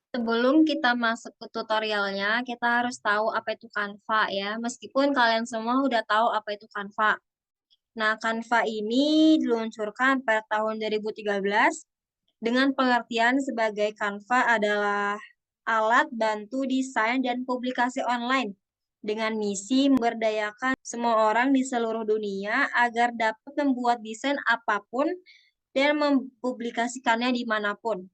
Sebelum kita masuk ke tutorialnya, kita harus tahu apa itu Canva ya. Meskipun kalian semua udah tahu apa itu Canva. Nah, Canva ini diluncurkan pada tahun 2013 dengan pengertian sebagai Canva adalah alat bantu desain dan publikasi online dengan misi memberdayakan semua orang di seluruh dunia agar dapat membuat desain apapun dan mempublikasikannya dimanapun.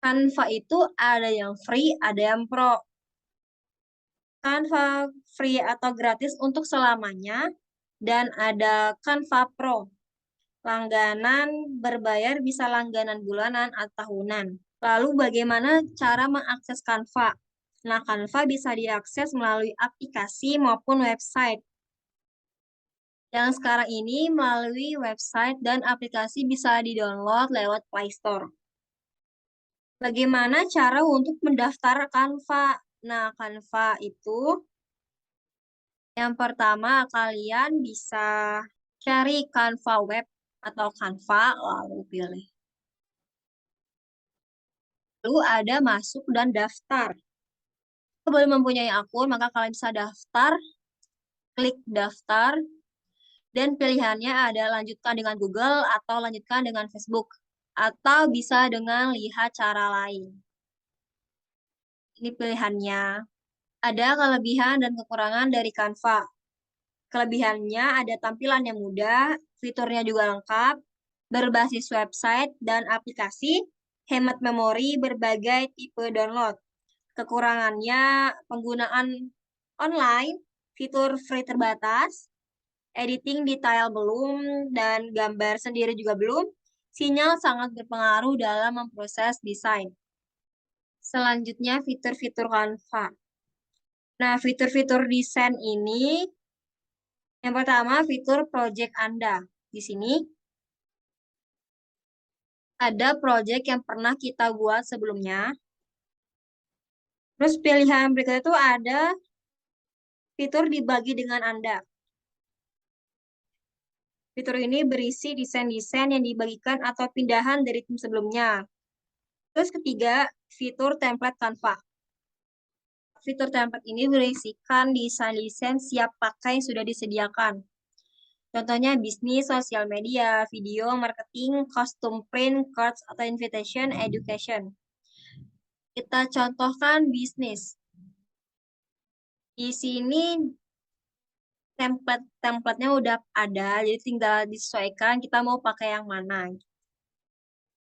Canva itu ada yang free, ada yang pro. Canva free atau gratis untuk selamanya, dan ada Canva Pro. Langganan berbayar bisa langganan bulanan atau tahunan. Lalu bagaimana cara mengakses Canva? Nah, Canva bisa diakses melalui aplikasi maupun website. Yang sekarang ini melalui website dan aplikasi bisa di-download lewat Play Store. Bagaimana cara untuk mendaftar Canva? Nah, Canva itu yang pertama kalian bisa cari Canva web atau Canva, lalu pilih. Lalu ada masuk dan daftar. Sebelum mempunyai akun, maka kalian bisa daftar, klik daftar, dan pilihannya ada lanjutkan dengan Google atau lanjutkan dengan Facebook, atau bisa dengan lihat cara lain. Ini pilihannya. Ada kelebihan dan kekurangan dari Canva. Kelebihannya ada tampilan yang mudah, fiturnya juga lengkap, berbasis website dan aplikasi, hemat memori, berbagai tipe download. Kekurangannya penggunaan online, fitur free terbatas, editing detail belum, dan gambar sendiri juga belum. Sinyal sangat berpengaruh dalam memproses desain. Selanjutnya, fitur-fitur Canva. Nah, fitur-fitur desain ini, yang pertama, fitur project Anda. Di sini ada project yang pernah kita buat sebelumnya. Terus pilihan berikutnya itu ada fitur dibagi dengan Anda. Fitur ini berisi desain-desain yang dibagikan atau pindahan dari tim sebelumnya. Terus ketiga, fitur template Canva. Fitur template ini berisikan desain-desain siap pakai yang sudah disediakan. Contohnya bisnis, sosial media, video, marketing, custom print, cards, atau invitation, education. Kita contohkan bisnis. Di sini template-templatenya udah ada, jadi tinggal disesuaikan kita mau pakai yang mana.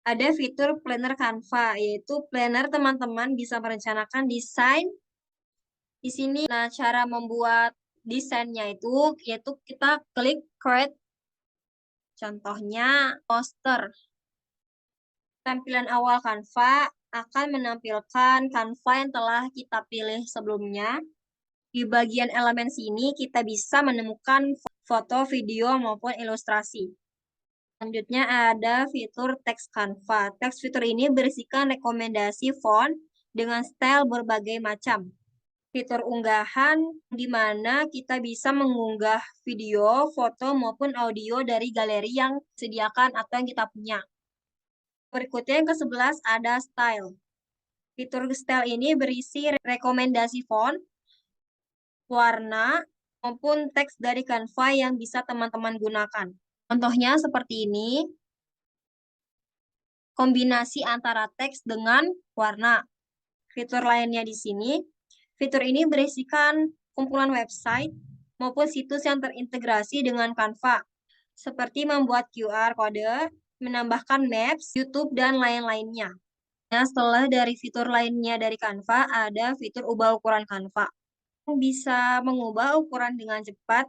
Ada fitur planner Canva, yaitu planner teman-teman bisa merencanakan desain. Di sini, nah cara membuat desainnya itu, yaitu kita klik create. Contohnya poster. Tampilan awal Canva akan menampilkan Canva yang telah kita pilih sebelumnya. Di bagian elemen sini kita bisa menemukan foto, video, maupun ilustrasi. Selanjutnya ada fitur teks Canva. Teks fitur ini berisikan rekomendasi font dengan style berbagai macam. Fitur unggahan di mana kita bisa mengunggah video, foto, maupun audio dari galeri yang disediakan atau yang kita punya. Berikutnya yang ke-11 ada style. Fitur style ini berisi rekomendasi font, warna, maupun teks dari Canva yang bisa teman-teman gunakan. Contohnya seperti ini, kombinasi antara teks dengan warna. Fitur lainnya di sini, fitur ini berisikan kumpulan website maupun situs yang terintegrasi dengan Canva, seperti membuat QR kode, menambahkan maps, YouTube, dan lain-lainnya. Nah, setelah dari fitur lainnya dari Canva, ada fitur ubah ukuran Canva. Bisa mengubah ukuran dengan cepat,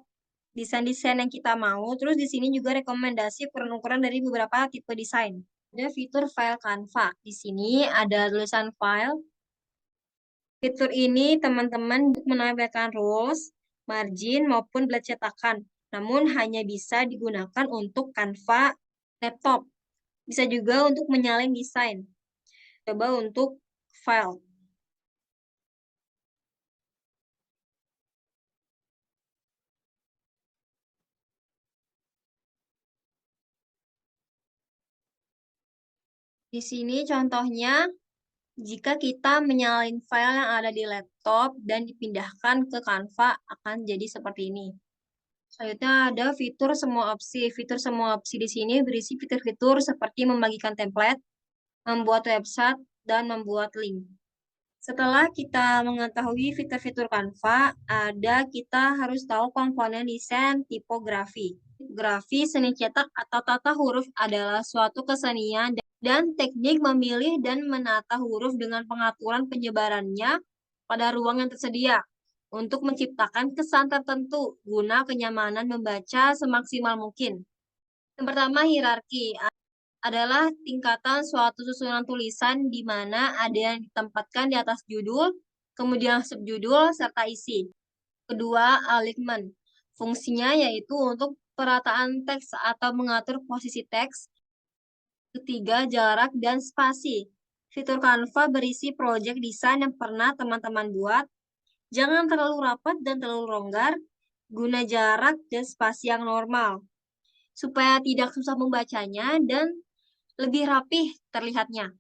desain-desain yang kita mau. Terus di sini juga rekomendasi ukuran-ukuran dari beberapa tipe desain. Ada fitur file Canva. Di sini ada tulisan file. Fitur ini teman-teman menampilkan rules, margin, maupun belat cetakan. Namun hanya bisa digunakan untuk Canva laptop. Bisa juga untuk menyalin desain. Coba untuk file. Di sini contohnya Jika kita menyalin file yang ada di laptop dan dipindahkan ke Canva, akan jadi seperti ini. Selanjutnya ada fitur semua opsi. Fitur semua opsi di sini berisi fitur-fitur seperti membagikan template, membuat website, dan membuat link. Setelah kita mengetahui fitur-fitur Canva, kita harus tahu komponen desain tipografi. Tipografi seni cetak atau tata huruf adalah suatu kesenian dan teknik memilih dan menata huruf dengan pengaturan penyebarannya pada ruang yang tersedia untuk menciptakan kesan tertentu guna kenyamanan membaca semaksimal mungkin. Yang pertama, hierarki adalah tingkatan suatu susunan tulisan di mana ada yang ditempatkan di atas judul, kemudian subjudul, serta isi. Kedua, alignment. Fungsinya yaitu untuk perataan teks atau mengatur posisi teks. Ketiga, jarak dan spasi. Fitur Canva berisi project desain yang pernah teman-teman buat. Jangan terlalu rapat dan terlalu longgar, guna jarak dan spasi yang normal, supaya tidak susah membacanya dan lebih rapih terlihatnya.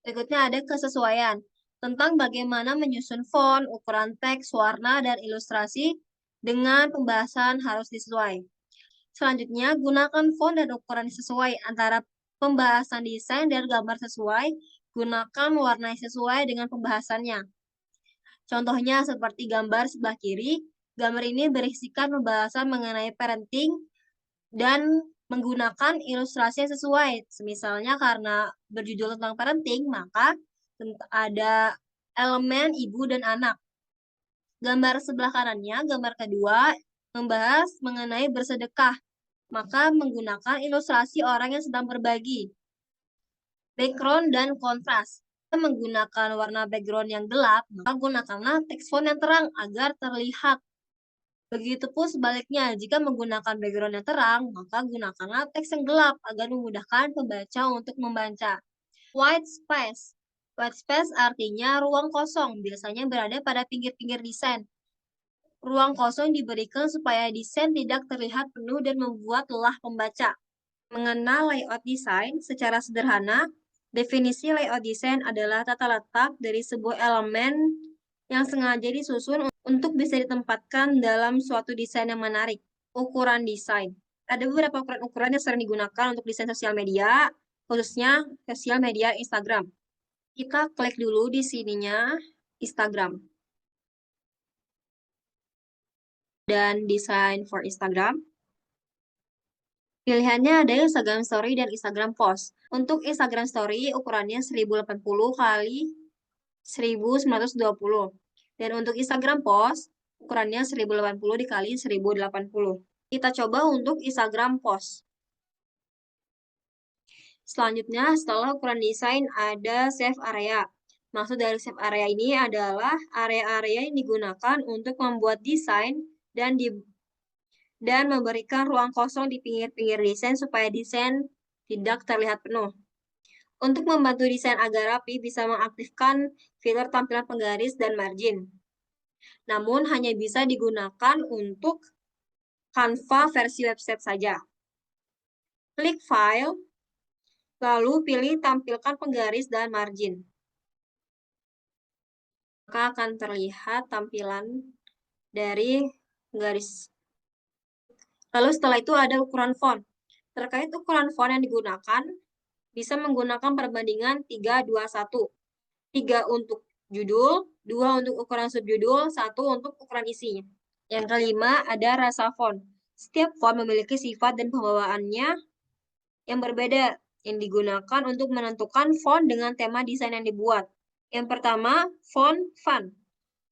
Berikutnya ada kesesuaian, tentang bagaimana menyusun font, ukuran teks, warna, dan ilustrasi dengan pembahasan harus disesuai. Selanjutnya, gunakan font dan ukuran sesuai antara pembahasan desain dan gambar sesuai. Gunakan warna sesuai dengan pembahasannya. Contohnya seperti gambar sebelah kiri, gambar ini berisikan pembahasan mengenai parenting dan menggunakan ilustrasi yang sesuai. Misalnya karena berjudul tentang parenting, maka ada elemen ibu dan anak. Gambar sebelah kanannya, gambar kedua, membahas mengenai bersedekah, maka menggunakan ilustrasi orang yang sedang berbagi. Background dan kontras. Menggunakan warna background yang gelap, maka gunakanlah teks font yang terang agar terlihat. Begitupun sebaliknya, jika menggunakan background yang terang, maka gunakanlah teks yang gelap agar memudahkan pembaca untuk membaca. White space. White space artinya ruang kosong, biasanya berada pada pinggir-pinggir desain. Ruang kosong diberikan supaya desain tidak terlihat penuh dan membuat lelah pembaca. Mengenal layout desain secara sederhana, definisi layout desain adalah tata letak dari sebuah elemen yang sengaja disusun untuk bisa ditempatkan dalam suatu desain yang menarik. Ukuran desain. Ada beberapa ukuran-ukuran yang sering digunakan untuk desain sosial media, khususnya sosial media Instagram. Kita klik dulu di sininya Instagram. Dan desain for Instagram. Pilihannya ada Instagram Story dan Instagram Post. Untuk Instagram Story, ukurannya 1080 kali 1920. Dan untuk Instagram Post, ukurannya 1080 dikali 1080. Kita coba untuk Instagram Post. Selanjutnya, setelah ukuran desain, ada save area. Maksud dari save area ini adalah area-area yang digunakan untuk membuat desain dan memberikan ruang kosong di pinggir-pinggir desain supaya desain tidak terlihat penuh. Untuk membantu desain agar rapi, bisa mengaktifkan fitur tampilan penggaris dan margin. Namun, hanya bisa digunakan untuk Canva versi website saja. Klik File, lalu pilih Tampilkan penggaris dan margin. Maka akan terlihat tampilan dari penggaris. Lalu setelah itu ada ukuran font. Terkait ukuran font yang digunakan, bisa menggunakan perbandingan 3:2:1. 3 untuk judul, 2 untuk ukuran subjudul, 1 untuk ukuran isinya. Yang kelima, ada rasa font. Setiap font memiliki sifat dan pembawaannya yang berbeda, yang digunakan untuk menentukan font dengan tema desain yang dibuat. Yang pertama, font fun.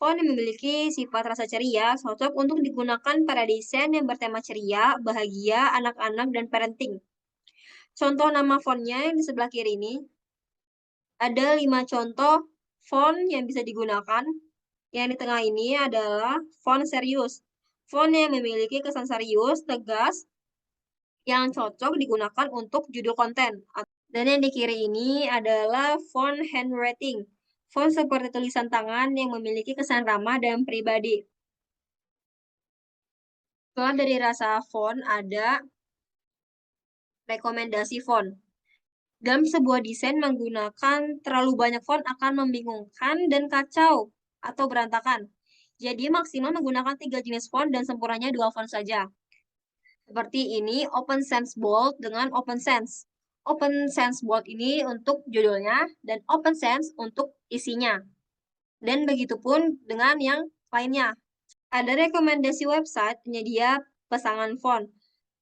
Font yang memiliki sifat rasa ceria, cocok untuk digunakan pada desain yang bertema ceria, bahagia, anak-anak, dan parenting. Contoh nama fontnya yang di sebelah kiri ini, ada 5 contoh font yang bisa digunakan. Yang di tengah ini adalah font serius. Font yang memiliki kesan serius, tegas, yang cocok digunakan untuk judul konten. Dan yang di kiri ini adalah font handwriting. Font seperti tulisan tangan yang memiliki kesan ramah dan pribadi. Setelah dari rasa font, ada rekomendasi font. Dalam sebuah desain menggunakan terlalu banyak font akan membingungkan dan kacau atau berantakan. Jadi maksimal menggunakan 3 jenis font dan sempurnanya 2 font saja. Seperti ini, Open Sans Bold dengan Open Sans. Open Sans Bold ini untuk judulnya dan Open Sans untuk isinya. Dan begitu pun dengan yang lainnya. Ada rekomendasi website penyedia pasangan font,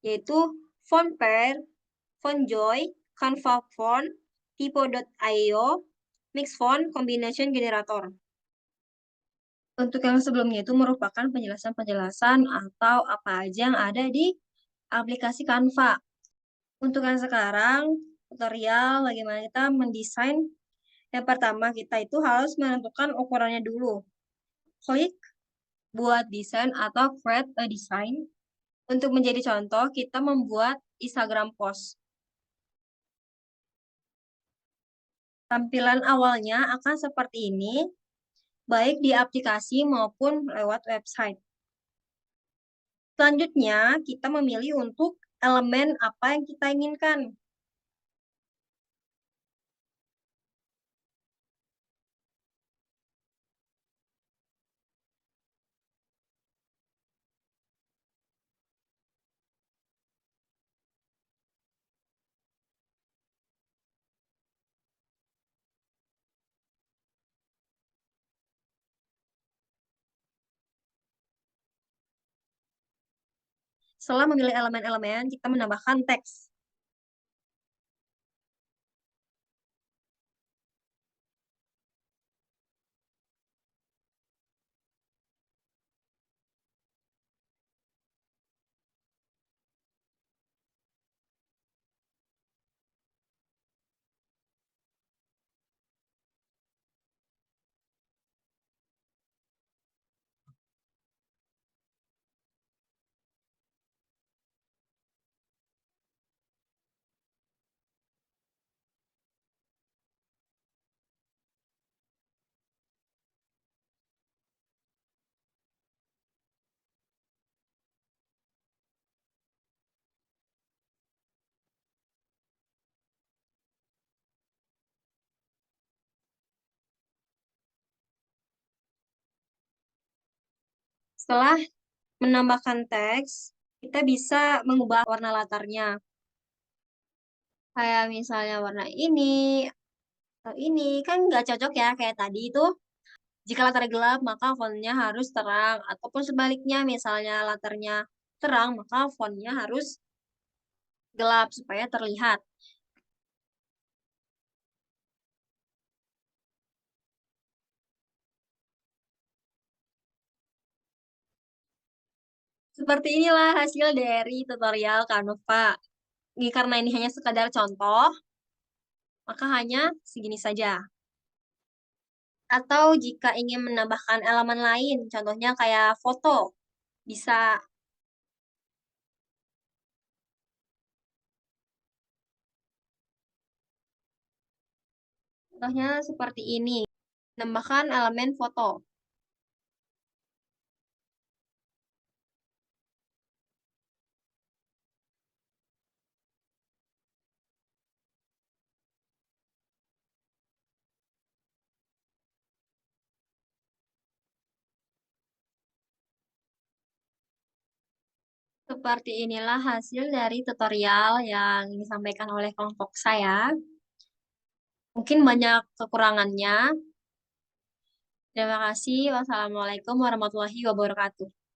yaitu Fontpair, Fontjoy, Canva Font, Typo.io, Mixfont, Combination Generator. Untuk yang sebelumnya itu merupakan penjelasan-penjelasan atau apa aja yang ada di aplikasi Canva. Untuk yang sekarang, tutorial bagaimana kita mendesain. Yang pertama, kita itu harus menentukan ukurannya dulu. Klik buat desain atau create a design. Untuk menjadi contoh, kita membuat Instagram post. Tampilan awalnya akan seperti ini, baik di aplikasi maupun lewat website. Selanjutnya, kita memilih untuk elemen apa yang kita inginkan. Setelah memilih elemen-elemen, kita menambahkan teks. Setelah menambahkan teks, kita bisa mengubah warna latarnya. Kayak misalnya warna ini, atau ini. Kan nggak cocok ya kayak tadi itu. Jika latarnya gelap, maka fontnya harus terang. Ataupun sebaliknya, misalnya latarnya terang, maka fontnya harus gelap supaya terlihat. Seperti inilah hasil dari tutorial Canva. Ini karena ini hanya sekadar contoh, maka hanya segini saja. Atau jika ingin menambahkan elemen lain, contohnya kayak foto, bisa. Contohnya seperti ini, menambahkan elemen foto. Seperti inilah hasil dari tutorial yang disampaikan oleh kelompok saya. Mungkin banyak kekurangannya. Terima kasih. Wassalamualaikum warahmatullahi wabarakatuh.